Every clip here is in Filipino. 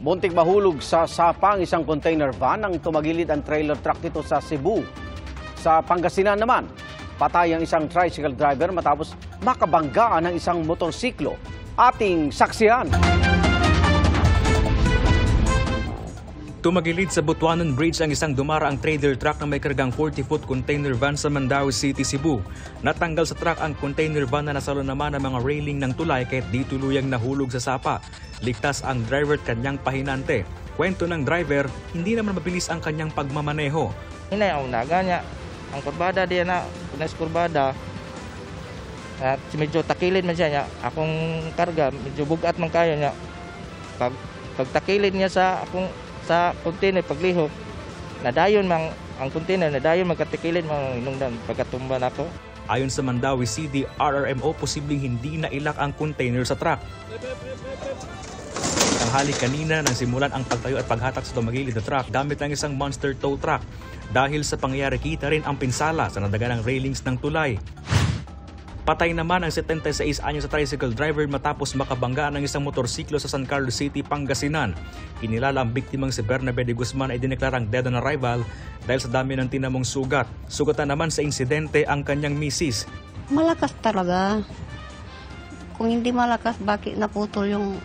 Muntik mahulog sa sapang isang container van nang tumagilid ang trailer truck dito sa Cebu. Sa Pangasinan naman, patay ang isang tricycle driver matapos makabanggaan ng isang motorsiklo. Ating saksihan. Tumagilid sa Butuanan Bridge ang isang dumaraang trailer truck na may kargang 40-foot container van sa Mandaue City, Cebu. Natanggal sa truck ang container van na nasalo naman ang mga railing ng tulay kahit di tuluyang nahulog sa sapa. Ligtas ang driver at kanyang pahinante. Kwento ng driver, hindi naman mabilis ang kanyang pagmamaneho. Hinay ang unaga niya. Ang kurbada diyan na, punas kurbada. At medyo takilid man siya niya. Akong karga, medyo bugat man kayo niya. Pag takilid niya sa container paglihok, nadayon mang ang container, nadayon magkatikilid mang inungdan pagkatumba nako. Ayon sa Mandaue City RRMO, posibleng hindi nailak ang container sa truck. Tanghali kanina nang simulan ang pagtayo at paghatak sa tumagilid na truck gamit ng isang monster tow truck. Dahil sa pangyayari, kita rin ang pinsala sa nadaganang railings ng tulay. Patay naman ang 76 anyos sa tricycle driver matapos makabanggaan ng isang motorsiklo sa San Carlos City, Pangasinan. Kinilala ang biktimang si Bernabe de Guzman ay dineklarang dead on arrival dahil sa dami ng tinamong sugat. Sugatan naman sa insidente ang kanyang misis. Malakas talaga. Kung hindi malakas, bakit naputol yung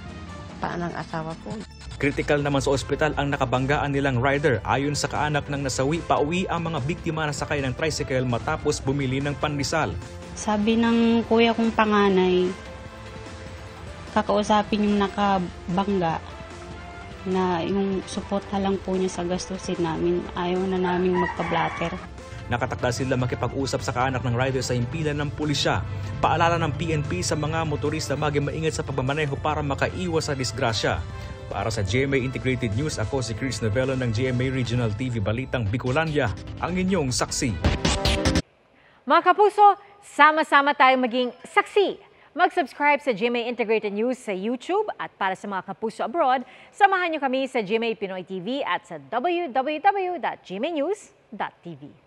paa ng asawa ko? Critical naman sa ospital ang nakabanggaan nilang rider. Ayon sa kaanak ng nasawi, pauwi ang mga biktima na sakay ng tricycle matapos bumili ng pandesal. Sabi ng kuya kong panganay, kakausapin yung nakabangga na yung support na lang po niya sa gastusin namin. Ayaw na namin magpa-blatter. Nakatakda sila makipag-usap sa kaanak ng rider sa himpilan ng pulisya. Paalala ng PNP sa mga motorista maging maingat sa pagmamaneho para makaiwas sa disgrasya. Para sa GMA Integrated News, ako si Chris Novello ng GMA Regional TV Balitang Bicolania, ang inyong saksi. Mga kapuso, sama-sama tayong maging saksi. Mag-subscribe sa GMA Integrated News sa YouTube at para sa mga kapuso abroad, samahan niyo kami sa GMA Pinoy TV at sa www.gmanews.tv.